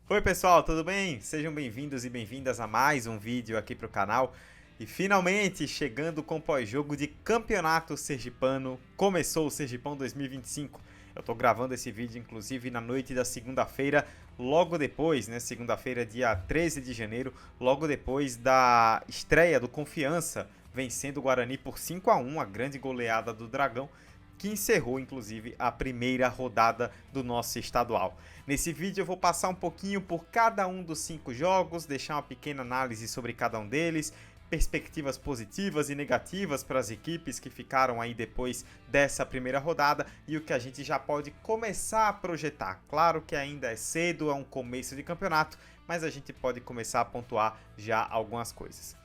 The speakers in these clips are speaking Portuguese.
Oi pessoal, tudo bem? Sejam bem-vindos e bem-vindas a mais um vídeo aqui pro canal. E finalmente chegando com o pós-jogo de Campeonato Sergipano, começou o Sergipão 2025. Eu tô gravando esse vídeo inclusive na noite da segunda-feira, logo depois, né, segunda-feira dia 13 de janeiro, logo depois da estreia do Confiança, vencendo o Guarani por 5-1, a grande goleada do Dragão, que encerrou inclusive a primeira rodada do nosso estadual. Nesse vídeo eu vou passar um pouquinho por cada um dos 5 jogos, deixar uma pequena análise sobre cada um deles, perspectivas positivas e negativas para as equipes que ficaram aí depois dessa primeira rodada e o que a gente já pode começar a projetar. Claro que ainda é cedo, é um começo de campeonato, mas a gente pode começar a pontuar já algumas coisas.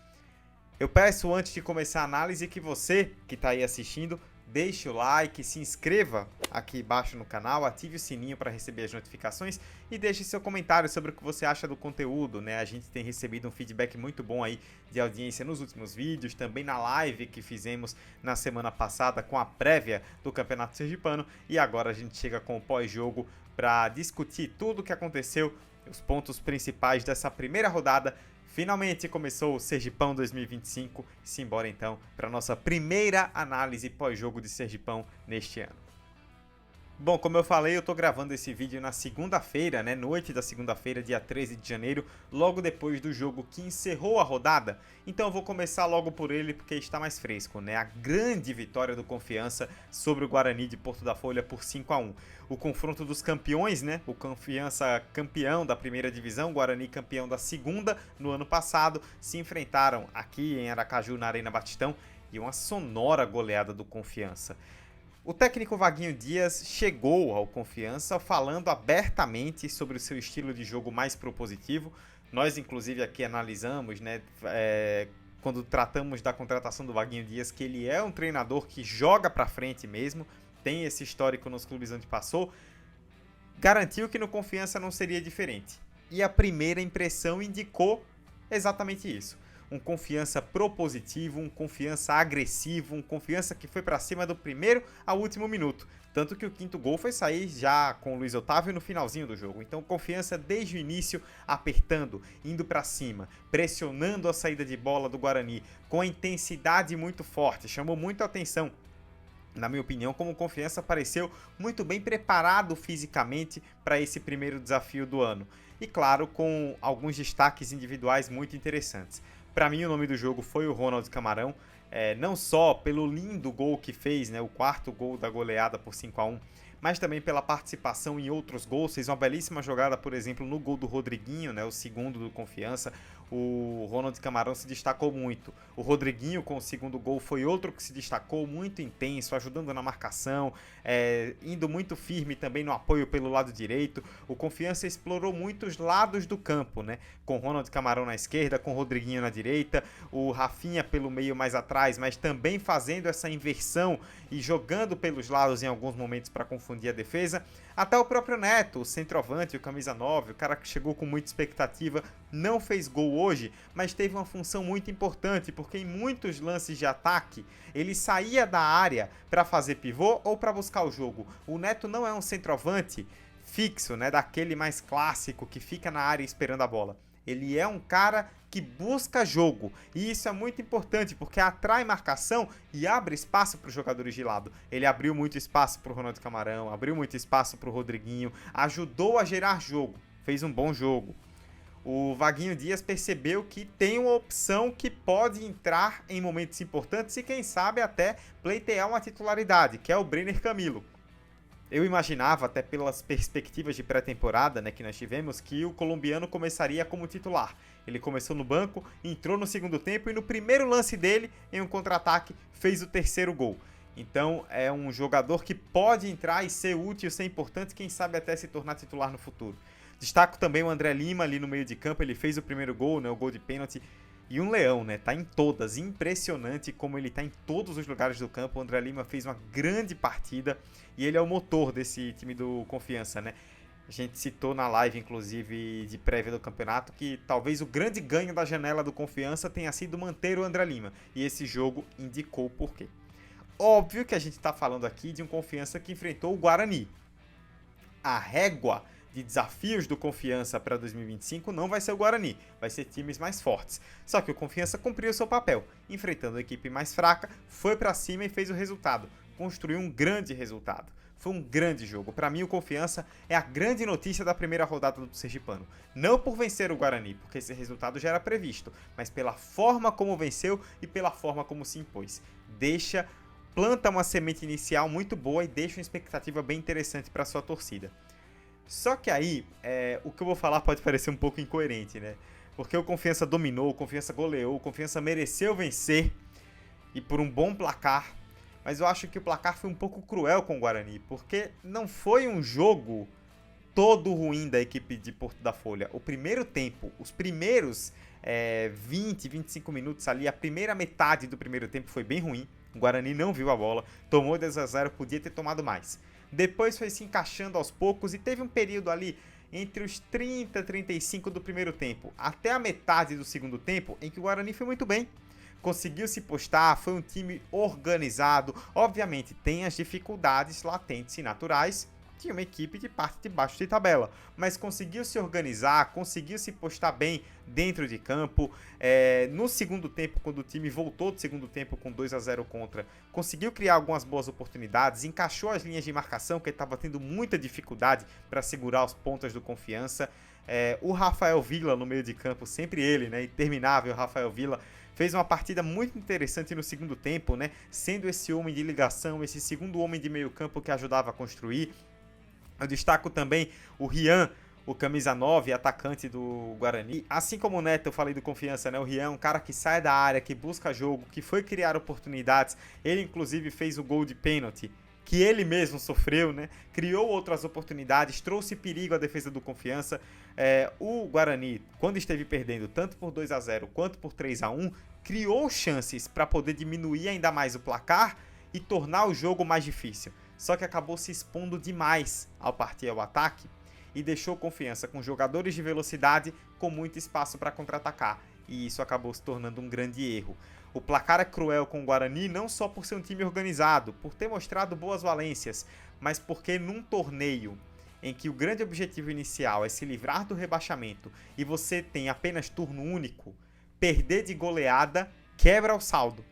Eu peço antes de começar a análise que você que está aí assistindo deixe o like, se inscreva aqui embaixo no canal, ative o sininho para receber as notificações e deixe seu comentário sobre o que você acha do conteúdo, né? A gente tem recebido um feedback muito bom aí de audiência nos últimos vídeos, também na live que fizemos na semana passada com a prévia do Campeonato Sergipano e agora a gente chega com o pós-jogo para discutir tudo o que aconteceu, os pontos principais dessa primeira rodada. Finalmente começou o Sergipão 2025, simbora então para a nossa primeira análise pós-jogo de Sergipão neste ano. Bom, como eu falei, eu tô gravando esse vídeo na segunda-feira, né, noite da segunda-feira, dia 13 de janeiro, logo depois do jogo que encerrou a rodada. Então eu vou começar logo por ele porque está mais fresco, né? A grande vitória do Confiança sobre o Guarani de Porto da Folha por 5-1. O confronto dos campeões, né? O Confiança campeão da primeira divisão, o Guarani campeão da segunda no ano passado, se enfrentaram aqui em Aracaju, na Arena Batistão, e uma sonora goleada do Confiança. O técnico Vaguinho Dias chegou ao Confiança falando abertamente sobre o seu estilo de jogo mais propositivo. Nós, inclusive, aqui analisamos, né, quando tratamos da contratação do Vaguinho Dias, que ele é um treinador que joga pra frente mesmo, tem esse histórico nos clubes onde passou, garantiu que no Confiança não seria diferente. E a primeira impressão indicou exatamente isso. Um Confiança propositivo, um Confiança agressivo, um Confiança que foi para cima do primeiro ao último minuto. Tanto que o quinto gol foi sair já com o Luiz Otávio no finalzinho do jogo. Então Confiança desde o início apertando, indo para cima, pressionando a saída de bola do Guarani com a intensidade muito forte, chamou muito a atenção. Na minha opinião, como Confiança pareceu muito bem preparado fisicamente para esse primeiro desafio do ano. E claro, com alguns destaques individuais muito interessantes. Para mim, o nome do jogo foi o Ronald Camarão, não só pelo lindo gol que fez, né, o quarto gol da goleada por 5-1, mas também pela participação em outros gols. Fez uma belíssima jogada, por exemplo, no gol do Rodriguinho, né, o segundo do Confiança. O Ronald Camarão se destacou muito. O Rodriguinho, com o segundo gol, foi outro que se destacou, muito intenso, ajudando na marcação, indo muito firme também no apoio pelo lado direito. O Confiança explorou muitos lados do campo, né? Com o Ronald Camarão na esquerda, com o Rodriguinho na direita, o Rafinha pelo meio mais atrás, mas também fazendo essa inversão e jogando pelos lados em alguns momentos para confundir a defesa. Até o próprio Neto, o centroavante, o camisa 9, o cara que chegou com muita expectativa, não fez gol hoje, mas teve uma função muito importante, porque em muitos lances de ataque, ele saía da área para fazer pivô ou para buscar o jogo. O Neto não é um centroavante fixo, né, daquele mais clássico que fica na área esperando a bola. Ele é um cara que busca jogo, e isso é muito importante porque atrai marcação e abre espaço para os jogadores de lado. Ele abriu muito espaço para o Ronaldo Camarão, abriu muito espaço para o Rodriguinho, ajudou a gerar jogo, fez um bom jogo. O Vaguinho Dias percebeu que tem uma opção que pode entrar em momentos importantes e quem sabe até pleitear uma titularidade, que é o Brenner Camilo. Eu imaginava, até pelas perspectivas de pré-temporada, né, que nós tivemos, que o colombiano começaria como titular. Ele começou no banco, entrou no segundo tempo e no primeiro lance dele, em um contra-ataque, fez o terceiro gol. Então é um jogador que pode entrar e ser útil, ser importante, quem sabe até se tornar titular no futuro. Destaco também o André Lima ali no meio de campo, ele fez o primeiro gol, né, o gol de pênalti. E um leão, né? Tá em todas. Impressionante como ele tá em todos os lugares do campo. O André Lima fez uma grande partida e ele é o motor desse time do Confiança, né? A gente citou na live, inclusive, de prévia do campeonato, que talvez o grande ganho da janela do Confiança tenha sido manter o André Lima. E esse jogo indicou o porquê. Óbvio que a gente tá falando aqui de um Confiança que enfrentou o Guarani. A régua de desafios do Confiança para 2025 não vai ser o Guarani, vai ser times mais fortes. Só que o Confiança cumpriu o seu papel, enfrentando a equipe mais fraca, foi para cima e fez o resultado, construiu um grande resultado. Foi um grande jogo. Para mim, o Confiança é a grande notícia da primeira rodada do Sergipano. Não por vencer o Guarani, porque esse resultado já era previsto, mas pela forma como venceu e pela forma como se impôs. Planta uma semente inicial muito boa e deixa uma expectativa bem interessante para sua torcida. Só que aí, o que eu vou falar pode parecer um pouco incoerente, né? Porque o Confiança dominou, o Confiança goleou, o Confiança mereceu vencer e por um bom placar. Mas eu acho que o placar foi um pouco cruel com o Guarani, porque não foi um jogo todo ruim da equipe de Porto da Folha. O primeiro tempo, os primeiros 20, 25 minutos ali, a primeira metade do primeiro tempo foi bem ruim. O Guarani não viu a bola, tomou 2-0, podia ter tomado mais. Depois foi se encaixando aos poucos e teve um período ali entre os 30 e 35 do primeiro tempo até a metade do segundo tempo em que o Guarani foi muito bem. Conseguiu se postar, foi um time organizado. Obviamente tem as dificuldades latentes e naturais de uma equipe de parte de baixo de tabela, mas conseguiu se organizar, conseguiu se postar bem dentro de campo. No segundo tempo, quando o time voltou do segundo tempo com 2-0 contra, conseguiu criar algumas boas oportunidades, encaixou as linhas de marcação, que estava tendo muita dificuldade para segurar os pontas do Confiança. O Rafael Villa no meio de campo, sempre ele, né, interminável Rafael Villa, fez uma partida muito interessante no segundo tempo, né, sendo esse homem de ligação, esse segundo homem de meio campo que ajudava a construir. Eu destaco também o Rian, o camisa 9, atacante do Guarani. Assim como o Neto, eu falei do Confiança, né? O Rian é um cara que sai da área, que busca jogo, que foi criar oportunidades. Ele, inclusive, fez o gol de pênalti, que ele mesmo sofreu, né? Criou outras oportunidades, trouxe perigo à defesa do Confiança. O Guarani, quando esteve perdendo tanto por 2-0 quanto por 3-1, criou chances para poder diminuir ainda mais o placar e tornar o jogo mais difícil. Só que acabou se expondo demais ao partir ao ataque e deixou Confiança com jogadores de velocidade com muito espaço para contra-atacar. E isso acabou se tornando um grande erro. O placar é cruel com o Guarani não só por ser um time organizado, por ter mostrado boas valências, mas porque num torneio em que o grande objetivo inicial é se livrar do rebaixamento e você tem apenas turno único, perder de goleada quebra o saldo.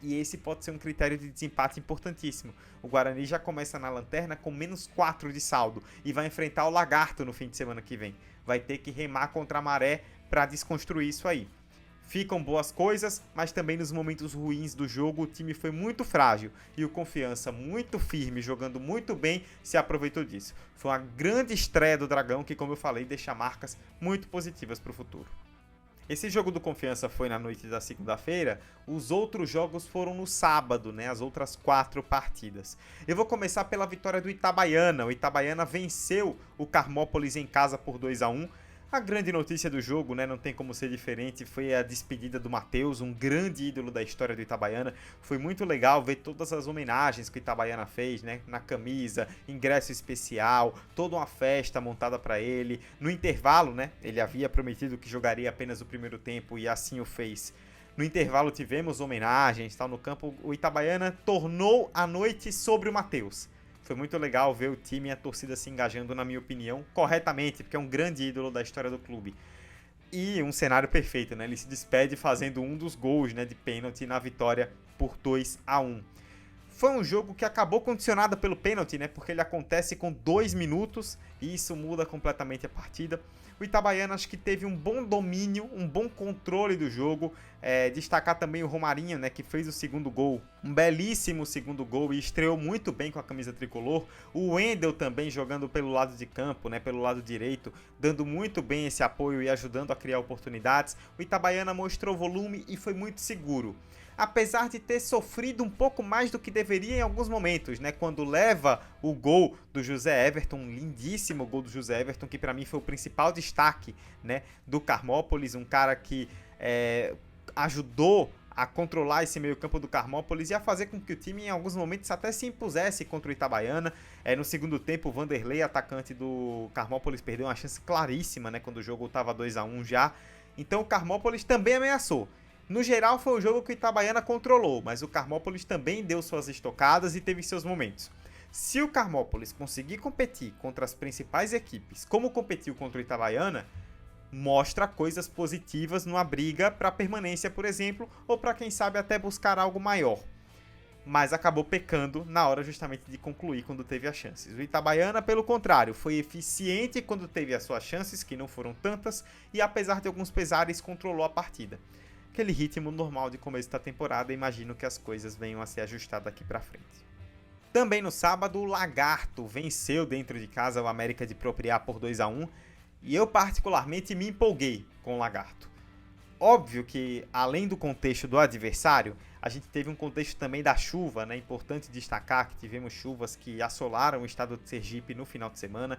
E esse pode ser um critério de desempate importantíssimo. O Guarani já começa na lanterna com menos 4 de saldo e vai enfrentar o Lagarto no fim de semana que vem. Vai ter que remar contra a maré para desconstruir isso aí. Ficam boas coisas, mas também nos momentos ruins do jogo o time foi muito frágil e o Confiança, muito firme, jogando muito bem, se aproveitou disso. Foi uma grande estreia do Dragão que, como eu falei, deixa marcas muito positivas para o futuro. Esse jogo do Confiança foi na noite da segunda-feira, os outros jogos foram no sábado, né? As outras 4 partidas. Eu vou começar pela vitória do Itabaiana. O Itabaiana venceu o Carmópolis em casa por 2-1. A grande notícia do jogo, né, não tem como ser diferente, foi a despedida do Matheus, um grande ídolo da história do Itabaiana. Foi muito legal ver todas as homenagens que o Itabaiana fez, né, na camisa, ingresso especial, toda uma festa montada para ele. No intervalo, né, ele havia prometido que jogaria apenas o primeiro tempo e assim o fez. No intervalo tivemos homenagens, tal, no campo. O Itabaiana tornou a noite sobre o Matheus. Foi muito legal ver o time e a torcida se engajando, na minha opinião, corretamente, porque é um grande ídolo da história do clube. E um cenário perfeito, né? Ele se despede fazendo um dos gols, né, de pênalti na vitória por 2-1. Foi um jogo que acabou condicionado pelo pênalti, né? Porque ele acontece com 2 minutos e isso muda completamente a partida. O Itabaiana acho que teve um bom domínio, um bom controle do jogo. Destacar também o Romarinho, né, que fez o segundo gol. Um belíssimo segundo gol e estreou muito bem com a camisa tricolor. O Wendel também jogando pelo lado de campo, né, pelo lado direito, dando muito bem esse apoio e ajudando a criar oportunidades. O Itabaiana mostrou volume e foi muito seguro. Apesar de ter sofrido um pouco mais do que deveria em alguns momentos, né? Quando leva o gol do José Everton, um lindíssimo gol do José Everton, que para mim foi o principal destaque, né, do Carmópolis, um cara que ajudou a controlar esse meio campo do Carmópolis e a fazer com que o time em alguns momentos até se impusesse contra o Itabaiana. No segundo tempo, o Vanderlei, atacante do Carmópolis, perdeu uma chance claríssima, né, quando o jogo estava 2-1 já. Então o Carmópolis também ameaçou. No geral, foi um jogo que o Itabaiana controlou, mas o Carmópolis também deu suas estocadas e teve seus momentos. Se o Carmópolis conseguir competir contra as principais equipes, como competiu contra o Itabaiana, mostra coisas positivas numa briga para permanência, por exemplo, ou para quem sabe até buscar algo maior. Mas acabou pecando na hora justamente de concluir quando teve as chances. O Itabaiana, pelo contrário, foi eficiente quando teve as suas chances, que não foram tantas, e apesar de alguns pesares, controlou a partida. Aquele ritmo normal de começo da temporada, imagino que as coisas venham a se ajustar daqui para frente. Também no sábado, o Lagarto venceu dentro de casa o América de Propriá por 2-1 e eu particularmente me empolguei com o Lagarto. Óbvio que, além do contexto do adversário, a gente teve um contexto também da chuva, né? Importante destacar que tivemos chuvas que assolaram o estado de Sergipe no final de semana.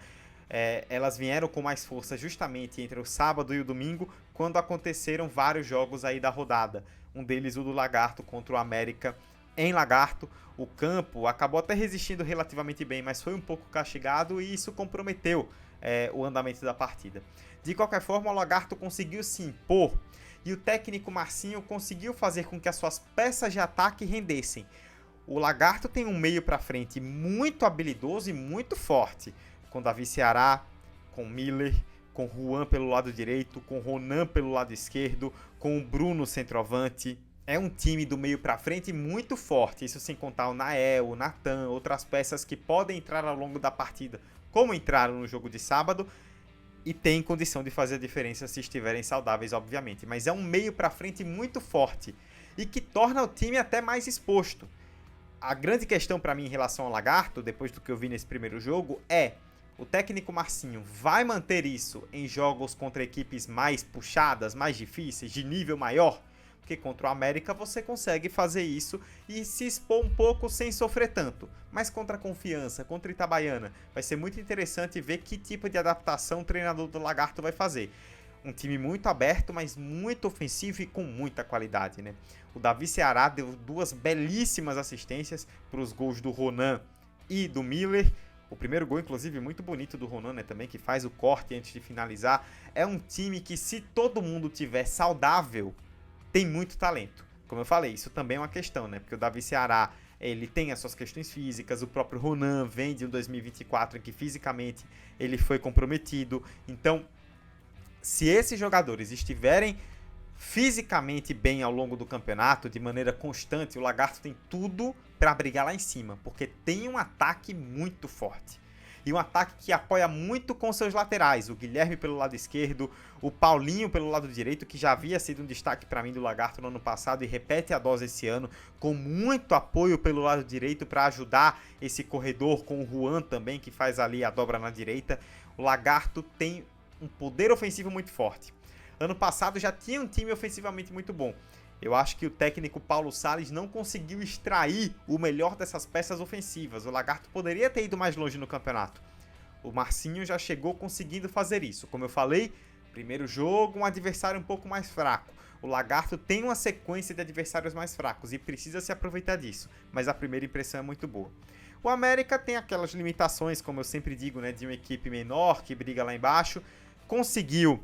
Elas vieram com mais força justamente entre o sábado e o domingo, quando aconteceram vários jogos aí da rodada. Um deles o do Lagarto contra o América em Lagarto. O campo acabou até resistindo relativamente bem, mas foi um pouco castigado e isso comprometeu o andamento da partida. De qualquer forma, o Lagarto conseguiu se impor e o técnico Marcinho conseguiu fazer com que as suas peças de ataque rendessem. O Lagarto tem um meio para frente muito habilidoso e muito forte, com Davi Ceará, com Miller, com Juan pelo lado direito, com Ronan pelo lado esquerdo, com o Bruno centroavante. É um time do meio para frente muito forte, isso sem contar o Nael, o Natan, outras peças que podem entrar ao longo da partida, como entraram no jogo de sábado, e tem condição de fazer a diferença se estiverem saudáveis, obviamente. Mas é um meio para frente muito forte e que torna o time até mais exposto. A grande questão para mim em relação ao Lagarto, depois do que eu vi nesse primeiro jogo, é: o técnico Marcinho vai manter isso em jogos contra equipes mais puxadas, mais difíceis, de nível maior? Porque contra o América você consegue fazer isso e se expor um pouco sem sofrer tanto. Mas contra a Confiança, contra a Itabaiana, vai ser muito interessante ver que tipo de adaptação o treinador do Lagarto vai fazer. Um time muito aberto, mas muito ofensivo e com muita qualidade, né? O Davi Ceará deu 2 belíssimas assistências para os gols do Ronan e do Miller. O primeiro gol, inclusive, muito bonito do Ronan, né, também, que faz o corte antes de finalizar. É um time que, se todo mundo tiver saudável, tem muito talento. Como eu falei, isso também é uma questão, né? Porque o Davi Ceará, ele tem as suas questões físicas, o próprio Ronan vem de um 2024 em que fisicamente ele foi comprometido. Então, se esses jogadores estiverem fisicamente bem ao longo do campeonato, de maneira constante, o Lagarto tem tudo para brigar lá em cima, porque tem um ataque muito forte. E um ataque que apoia muito com seus laterais, o Guilherme pelo lado esquerdo, o Paulinho pelo lado direito, que já havia sido um destaque para mim do Lagarto no ano passado e repete a dose esse ano, com muito apoio pelo lado direito para ajudar esse corredor, com o Juan também, que faz ali a dobra na direita. O Lagarto tem um poder ofensivo muito forte. Ano passado já tinha um time ofensivamente muito bom. Eu acho que o técnico Paulo Salles não conseguiu extrair o melhor dessas peças ofensivas. O Lagarto poderia ter ido mais longe no campeonato. O Marcinho já chegou conseguindo fazer isso. Como eu falei, primeiro jogo, um adversário um pouco mais fraco. O Lagarto tem uma sequência de adversários mais fracos e precisa se aproveitar disso. Mas a primeira impressão é muito boa. O América tem aquelas limitações, como eu sempre digo, né, de uma equipe menor que briga lá embaixo. Conseguiu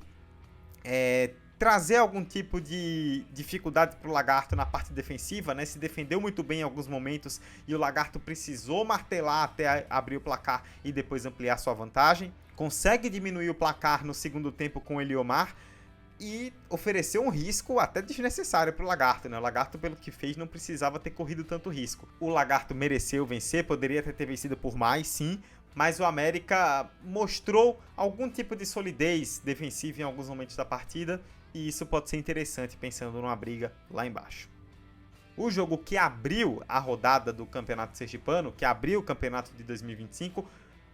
trazer algum tipo de dificuldade para o Lagarto na parte defensiva, né? Se defendeu muito bem em alguns momentos e o Lagarto precisou martelar até abrir o placar e depois ampliar sua vantagem. Consegue diminuir o placar no segundo tempo com o Eliomar e ofereceu um risco até desnecessário para o Lagarto, né? O Lagarto, pelo que fez, não precisava ter corrido tanto risco. O Lagarto mereceu vencer, poderia ter vencido por mais, sim, mas o América mostrou algum tipo de solidez defensiva em alguns momentos da partida e isso pode ser interessante pensando numa briga lá embaixo. O jogo que abriu a rodada do Campeonato Sergipano, que abriu o campeonato de 2025,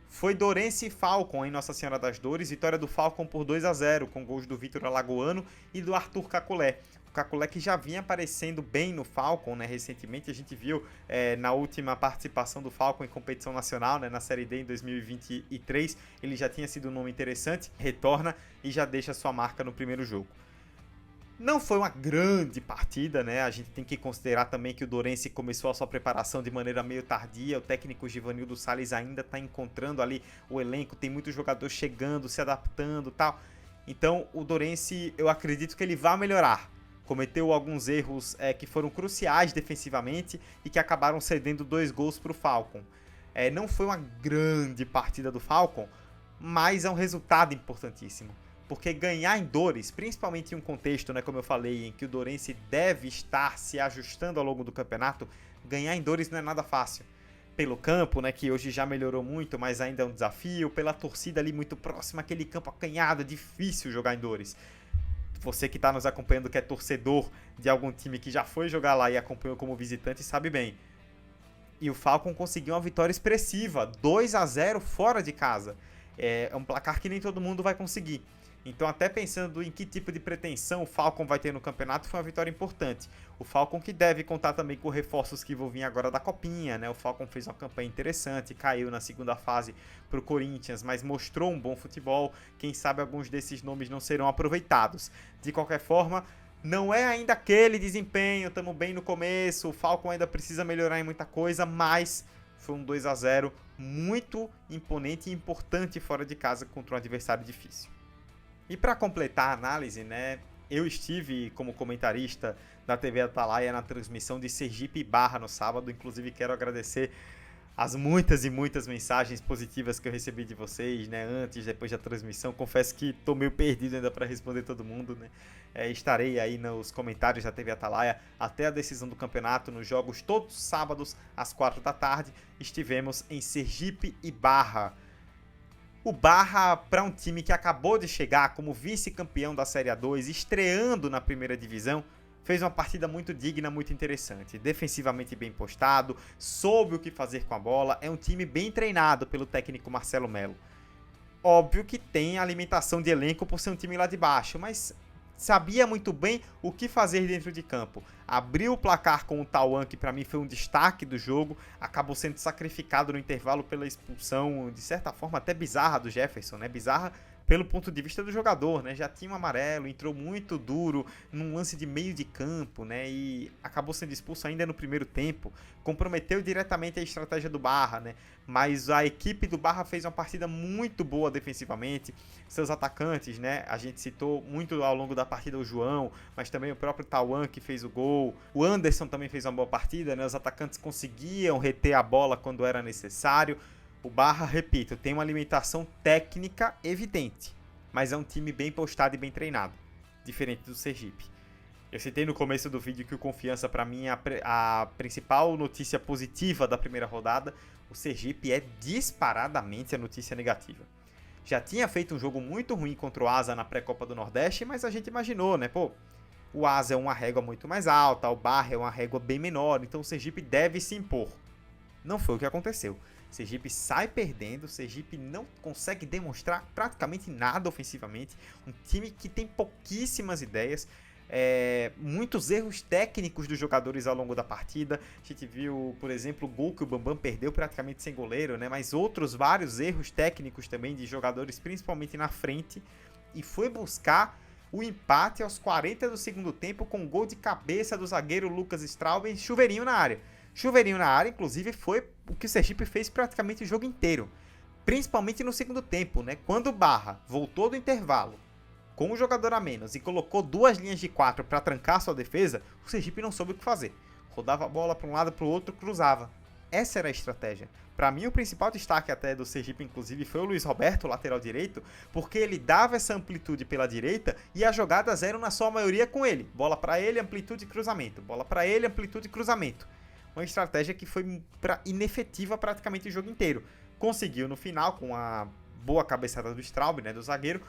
foi Dourense e Falcon em Nossa Senhora das Dores, vitória do Falcon por 2-0, com gols do Vitor Alagoano e do Arthur Caculé. O Caculé que já vinha aparecendo bem no Falcon, né, recentemente, a gente viu na última participação do Falcon em competição nacional, né, na Série D em 2023, ele já tinha sido um nome interessante, retorna e já deixa sua marca no primeiro jogo. Não foi uma grande partida, né? A gente tem que considerar também que o Dourense começou a sua preparação de maneira meio tardia. O técnico Givanildo Salles ainda está encontrando ali o elenco, tem muitos jogadores chegando, se adaptando e tal. Então o Dourense, eu acredito que ele vai melhorar. Cometeu alguns erros que foram cruciais defensivamente e que acabaram cedendo 2 gols para o Falcon. Não foi uma grande partida do Falcon, mas é um resultado importantíssimo. Porque ganhar em Dores, principalmente em um contexto, né, como eu falei, em que o Dourense deve estar se ajustando ao longo do campeonato, ganhar em Dores não é nada fácil. Pelo campo, né, que hoje já melhorou muito, mas ainda é um desafio. Pela torcida ali muito próxima, aquele campo acanhado, é difícil jogar em Dores. Você que está nos acompanhando, que é torcedor de algum time que já foi jogar lá e acompanhou como visitante, sabe bem. E o Falcon conseguiu uma vitória expressiva, 2-0 fora de casa. É um placar que nem todo mundo vai conseguir. Então, até pensando em que tipo de pretensão o Falcon vai ter no campeonato, foi uma vitória importante. O Falcon que deve contar também com reforços que vão vir agora da Copinha, né? O Falcon fez uma campanha interessante, caiu na segunda fase para o Corinthians, mas mostrou um bom futebol. Quem sabe alguns desses nomes não serão aproveitados. De qualquer forma, não é ainda aquele desempenho, estamos bem no começo, o Falcon ainda precisa melhorar em muita coisa, mas foi um 2-0 muito imponente e importante fora de casa contra um adversário difícil. E para completar a análise, né, eu estive como comentarista da TV Atalaia na transmissão de Sergipe e Barra no sábado, inclusive quero agradecer as muitas e muitas mensagens positivas que eu recebi de vocês, né, antes, depois da transmissão. Confesso que estou meio perdido ainda para responder todo mundo, né. Estarei aí nos comentários da TV Atalaia até a decisão do campeonato, nos jogos todos os sábados às 4 da tarde. Estivemos em Sergipe e Barra. O Barra, para um time que acabou de chegar como vice-campeão da Série A2, estreando na primeira divisão, fez uma partida muito digna, muito interessante. Defensivamente bem postado, soube o que fazer com a bola, é um time bem treinado pelo técnico Marcelo Melo. Óbvio que tem a limitação de elenco por ser um time lá de baixo, mas sabia muito bem o que fazer dentro de campo. Abriu o placar com o Tauan, que para mim foi um destaque do jogo, acabou sendo sacrificado no intervalo pela expulsão, de certa forma até bizarra, do Jefferson, né? Bizarra pelo ponto de vista do jogador, né? Já tinha um amarelo, entrou muito duro num lance de meio de campo, né? E acabou sendo expulso ainda no primeiro tempo. Comprometeu diretamente a estratégia do Barra, né? Mas a equipe do Barra fez uma partida muito boa defensivamente. Seus atacantes, né? A gente citou muito ao longo da partida o João, mas também o próprio Tauan que fez o gol. O Anderson também fez uma boa partida, né? Os atacantes conseguiam reter a bola quando era necessário. O Barra, repito, tem uma limitação técnica evidente, mas é um time bem postado e bem treinado, diferente do Sergipe. Eu citei no começo do vídeo que o Confiança, para mim, é a principal notícia positiva da primeira rodada. O Sergipe é disparadamente a notícia negativa. Já tinha feito um jogo muito ruim contra o Asa na pré-copa do Nordeste, mas a gente imaginou, né? Pô, o Asa é uma régua muito mais alta, o Barra é uma régua bem menor, então o Sergipe deve se impor. Não foi o que aconteceu. Sergipe sai perdendo, Sergipe não consegue demonstrar praticamente nada ofensivamente, um time que tem pouquíssimas ideias, muitos erros técnicos dos jogadores ao longo da partida. A gente viu, por exemplo, o gol que o Bambam perdeu praticamente sem goleiro, né? Mas outros vários erros técnicos também de jogadores, principalmente na frente, e foi buscar o empate aos 40 do segundo tempo com um gol de cabeça do zagueiro Lucas Straub, chuveirinho na área. Chuveirinho na área, inclusive, foi o que o Sergipe fez praticamente o jogo inteiro. Principalmente no segundo tempo, né? Quando o Barra voltou do intervalo com um jogador a menos e colocou duas linhas de 4 para trancar sua defesa, o Sergipe não soube o que fazer. Rodava a bola para um lado, para o outro, cruzava. Essa era a estratégia. Para mim, o principal destaque até do Sergipe, inclusive, foi o Luiz Roberto, lateral direito, porque ele dava essa amplitude pela direita e as jogadas eram, na sua maioria, com ele. Bola para ele, amplitude e cruzamento. Bola para ele, amplitude e cruzamento. Uma estratégia que foi inefetiva praticamente o jogo inteiro. Conseguiu no final, com a boa cabeçada do Straub, né, do zagueiro,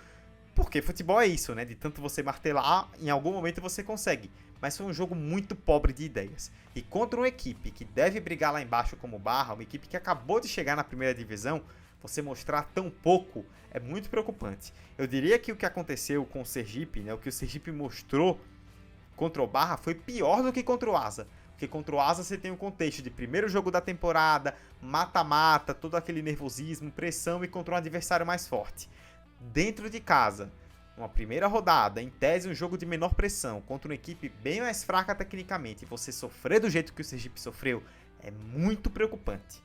porque futebol é isso, né? De tanto você martelar, em algum momento você consegue. Mas foi um jogo muito pobre de ideias. E contra uma equipe que deve brigar lá embaixo como Barra, uma equipe que acabou de chegar na primeira divisão, você mostrar tão pouco é muito preocupante. Eu diria que o que aconteceu com o Sergipe, né, o que o Sergipe mostrou contra o Barra foi pior do que contra o Asa. Porque contra o Asa você tem o contexto de primeiro jogo da temporada, mata-mata, todo aquele nervosismo, pressão e contra um adversário mais forte. Dentro de casa, uma primeira rodada, em tese um jogo de menor pressão, contra uma equipe bem mais fraca tecnicamente, e você sofrer do jeito que o Sergipe sofreu, é muito preocupante.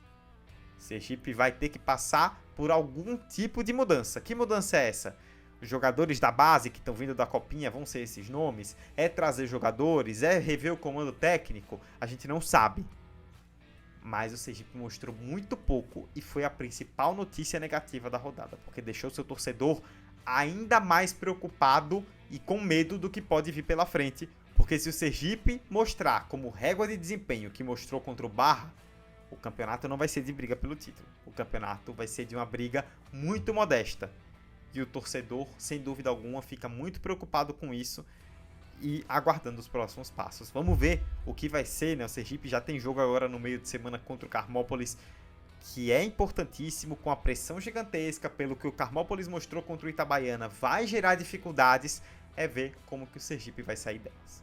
O Sergipe vai ter que passar por algum tipo de mudança. Que mudança é essa? Os jogadores da base que estão vindo da Copinha vão ser esses nomes? É trazer jogadores? É rever o comando técnico? A gente não sabe. Mas o Sergipe mostrou muito pouco e foi a principal notícia negativa da rodada, porque deixou seu torcedor ainda mais preocupado e com medo do que pode vir pela frente, porque se o Sergipe mostrar como régua de desempenho que mostrou contra o Barra, o campeonato não vai ser de briga pelo título, o campeonato vai ser de uma briga muito modesta, e o torcedor, sem dúvida alguma, fica muito preocupado com isso e aguardando os próximos passos. Vamos ver o que vai ser, né? O Sergipe já tem jogo agora no meio de semana contra o Carmópolis, que é importantíssimo, com a pressão gigantesca, pelo que o Carmópolis mostrou contra o Itabaiana, vai gerar dificuldades, é ver como que o Sergipe vai sair delas.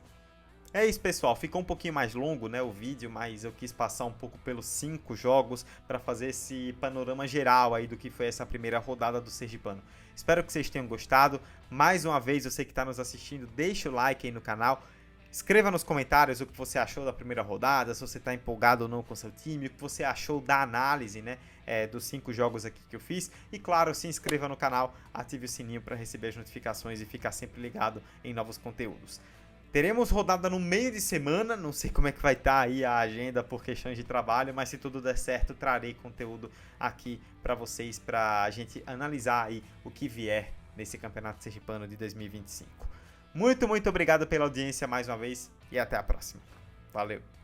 É isso, pessoal, ficou um pouquinho mais longo, né, o vídeo, mas eu quis passar um pouco pelos 5 jogos para fazer esse panorama geral aí do que foi essa primeira rodada do Sergipano. Espero que vocês tenham gostado. Mais uma vez, você que está nos assistindo, deixa o like aí no canal. Escreva nos comentários o que você achou da primeira rodada, se você está empolgado ou não com seu time, o que você achou da análise, né, dos 5 jogos aqui que eu fiz. E claro, se inscreva no canal, ative o sininho para receber as notificações e ficar sempre ligado em novos conteúdos. Teremos rodada no meio de semana, não sei como é que vai estar aí a agenda por questões de trabalho, mas se tudo der certo, trarei conteúdo aqui para vocês, para a gente analisar aí o que vier nesse Campeonato Sergipano de 2025. Muito obrigado pela audiência mais uma vez e até a próxima. Valeu!